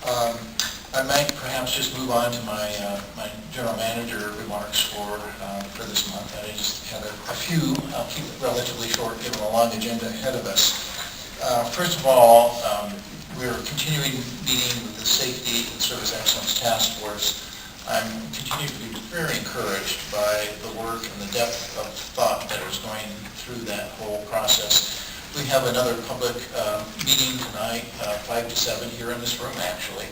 I might perhaps just move on to my general manager remarks for this month. I just had a few. I'll keep it relatively short given the long agenda ahead of us. First of all, we're continuing meeting with the Safety and Service Excellence Task Force. I'm continuing to be very encouraged by the work and the depth of thought that is going through that whole process. We have another public meeting tonight, 5 to 7 here in this room actually,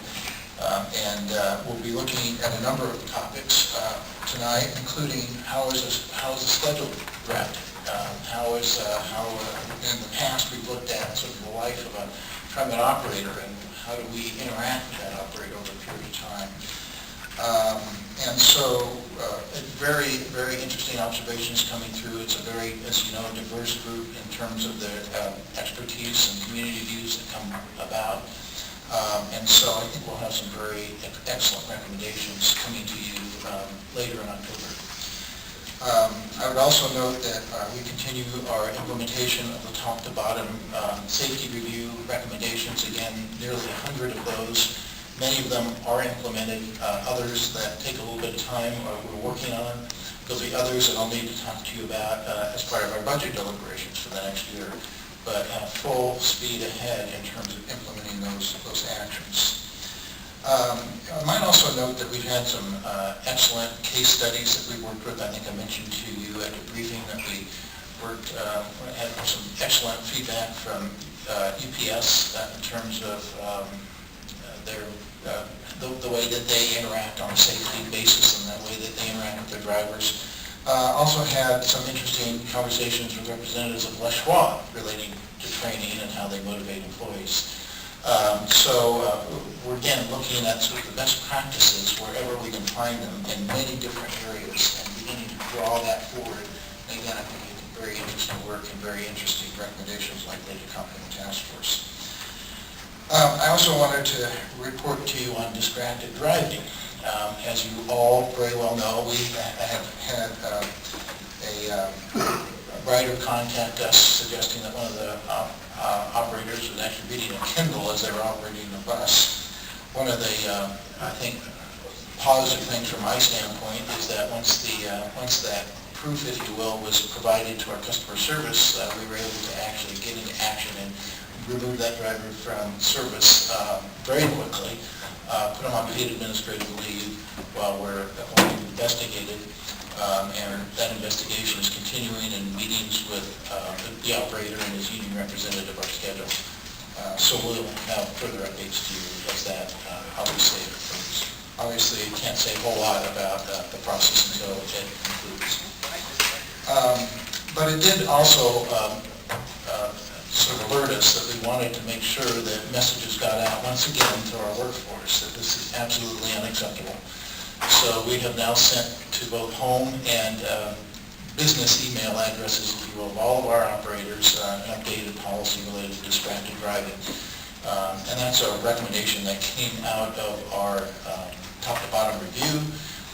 and we'll be looking at a number of topics tonight, including how is the schedule drafted? How in the past we've looked at sort of the life of a TriMet operator and how do we interact with that operator over a period of time. And so very, very interesting observations coming through. It's a very, as you know, diverse group in terms of their expertise and community views that come about. And so I think we'll have some very excellent recommendations coming to you later in October. I would also note that we continue our implementation of the top-to-bottom safety review recommendations. Again, nearly 100 of those. Many of them are implemented. Others that take a little bit of time we're working on. There'll be others that I'll need to talk to you about as part of our budget deliberations for the next year. But full speed ahead in terms of implementing those actions. I might also note that we've had some excellent case studies that we worked with. I think I mentioned to you at the briefing that we had some excellent feedback from UPS in terms of the way that they interact on a safety basis and the way that they interact with their drivers. Also had some interesting conversations with representatives of Les Schwab relating to training and how they motivate employees. So we're again looking at sort of the best practices wherever we can find them in many different areas and beginning to draw that forward. And again, I think it's very interesting work and very interesting recommendations likely to come from the task force. I also wanted to report to you on distracted driving. As you all very well know, we have had a writer contact us suggesting that one of the operators was actually reading a Kindle as they were operating the bus. One of the, I think, positive things from my standpoint is that once that proof, if you will, was provided to our customer service, we were able to actually get into action and remove that driver from service very quickly, put them on paid administrative leave while we're investigated, and that investigation is continuing in meetings with the operator and his union representative are scheduled. So we'll have further updates to you as that obviously occurs. Obviously, can't say a whole lot about the process until it concludes. But it did also sort of alert us that we wanted to make sure that messages got out once again to our workforce that this is absolutely unacceptable. So we have now sent to both home and business email addresses, if you will, of all of our operators an updated policy related to distracted driving. And that's a recommendation that came out of our top-to-bottom review,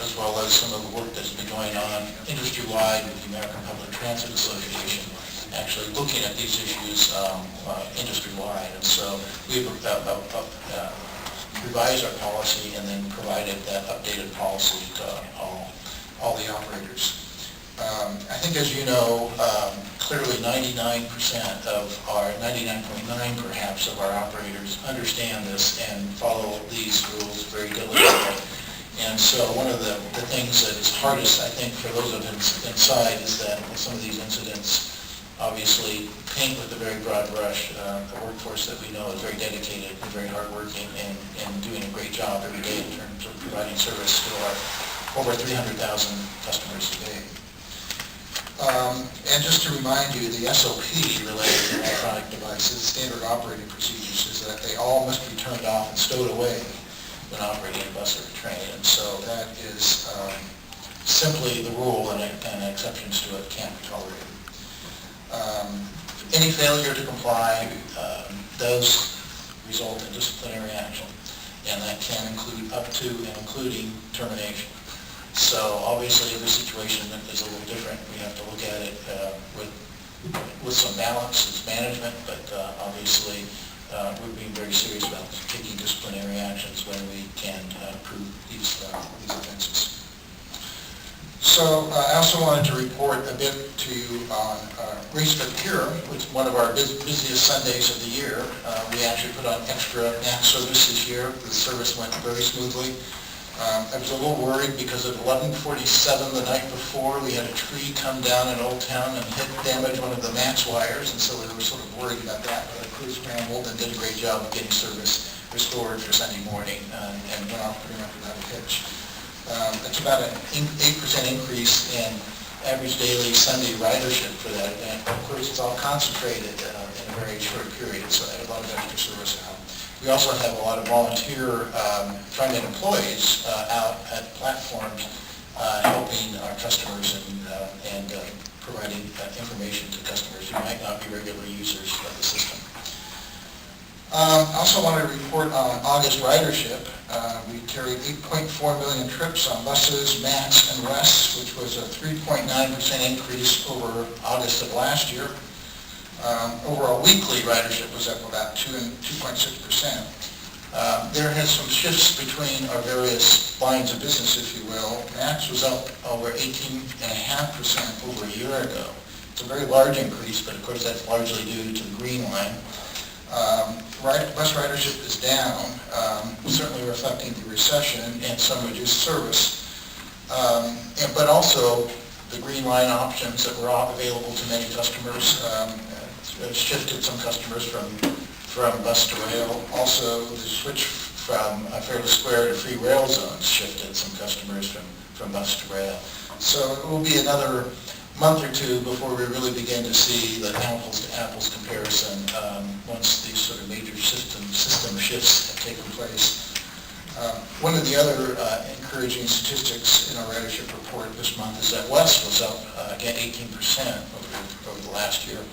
as well as some of the work that's been going on industry-wide with the American Public Transit Association, actually looking at these issues industry-wide. And so we've revised our policy and then provided that updated policy to all the operators. I think, as you know, clearly 99% of our, 99.9 perhaps, of our operators understand this and follow these rules very diligently. And so one of the things that is hardest, I think, for those of us inside is that some of these incidents obviously paint with a very broad brush the workforce that we know is very dedicated and very hardworking and doing a great job every day in terms of providing service to our over 300,000 customers a day. And just to remind you, the SOP related to electronic devices, standard operating procedures, is that they all must be turned off and stowed away when operating a bus or a train. And so that is simply the rule, and exceptions to it can't be tolerated. Any failure to comply does result in disciplinary action, and that can include up to and including termination. So obviously every situation is a little different. We have to look at it with some balance as management, but obviously we're being very serious about taking disciplinary action. So I also wanted to report a bit to you on Race for the Cure, which is one of our busiest Sundays of the year. We actually put on extra NAC service this year. The service went very smoothly. I was a little worried because at 11:47 the night before, we had a tree come down in Old Town and damage one of the MAX wires, and so we were sort of worried about that. But the crew scrambled and did a great job of getting service restored for Sunday morning and went off pretty much without a hitch. It's about an 8% increase in average daily Sunday ridership for that event. Of course, it's all concentrated in a very short period, so I had a lot of extra service out. We also have a lot of volunteer TriMet employees out at platforms helping our customers and providing information to customers who might not be regular users of the system. I also want to report on August ridership. We carried 8.4 million trips on buses, MAX, and WES, which was a 3.9% increase over August of last year. Overall weekly ridership was up about 2.6%. There has some shifts between our various lines of business, if you will. MAX was up over 18.5% over a year ago. It's a very large increase, but of course that's largely due to the Green Line. Bus ridership is down, certainly reflecting the recession and some reduced service, but also the Green Line options that were available to many customers shifted some customers from bus to rail. Also, the switch from Fair to Square to free rail zones shifted some customers from bus to rail. So it will be another month or two before we really begin to see the apples-to-apples comparison once these sort of major system shifts have taken place. One of the other encouraging statistics in our ridership report this month is that WES was up again 18% over the last year.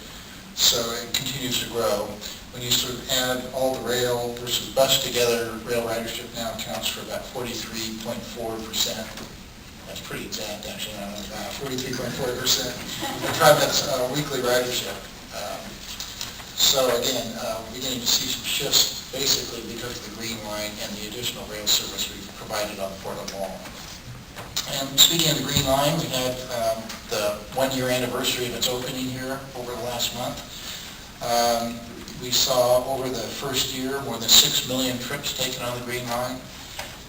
So it continues to grow. When you sort of add all the rail versus bus together, rail ridership now accounts for about 43.4%. That's pretty exact, actually, 43.4% of TriMet's weekly ridership. So again, we're beginning to see some shifts basically because of the Green Line and the additional rail service we've provided on Portland Mall. And speaking of the Green Line, we had the one-year anniversary of its opening here over the last month. We saw over the first year more than 6 million trips taken on the Green Line.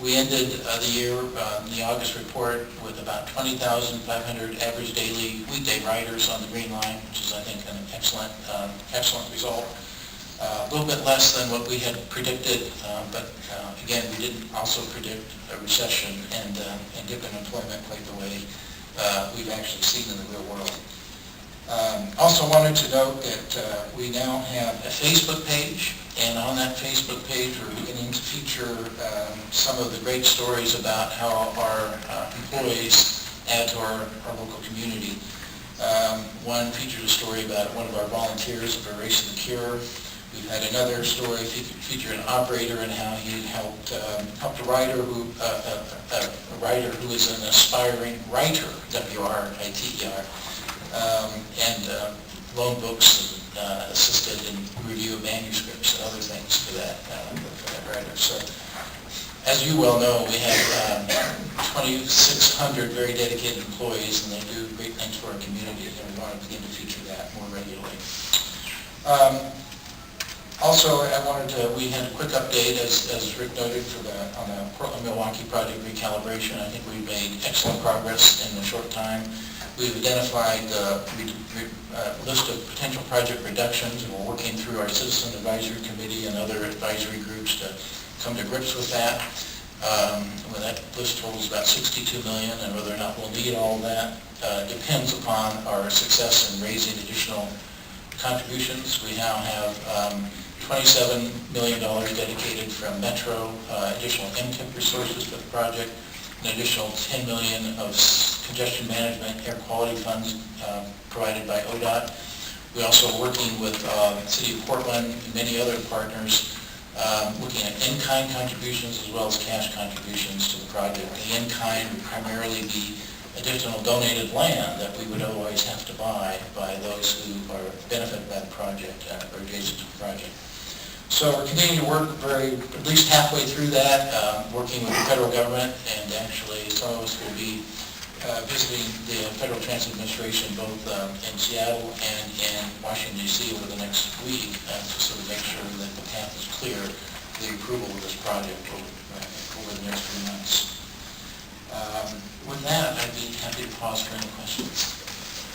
We ended the year, the August report, with about 20,500 average daily weekday riders on the Green Line, which is, I think, an excellent result. A little bit less than what we had predicted, but again, we didn't also predict a recession and dip in employment quite the way we've actually seen in the real world. Also wanted to note that we now have a Facebook page, and on that Facebook page we're beginning to feature some of the great stories about how our employees add to our local community. One featured a story about one of our volunteers of a Race for the Cure. We've had another story feature an operator and how he helped a writer who is an aspiring writer, W-R-I-T-E-R, and loan books assisted in review of manuscripts and other things for that writer. So, as you well know, we have 2,600 very dedicated employees, and they do great things for our community, and we want to begin to feature that more regularly. Also, we had a quick update, as Rick noted, on the Portland-Milwaukee project recalibration. I think we've made excellent progress in a short time. We've identified a list of potential project reductions, and we're working through our Citizen Advisory Committee and other advisory groups to come to grips with that. Well, that list totals about $62 million, and whether or not we'll need all of that depends upon our success in raising additional contributions. We now have $27 million dedicated from Metro, additional MTIP resources for the project, an additional $10 million of congestion management air quality funds provided by ODOT. We're also working with the City of Portland and many other partners looking at in-kind contributions as well as cash contributions to the project. The in-kind would primarily be additional donated land that we would otherwise have to buy by those who are benefited by the project or adjacent to the project. So we're continuing to work at least halfway through that, working with the federal government, and actually some of us will be visiting the Federal Transit Administration both in Seattle and in Washington, D.C. over the next week to sort of make sure that the path is clear for the approval of this project over the next few months. With that, I'd be happy to pause for any questions.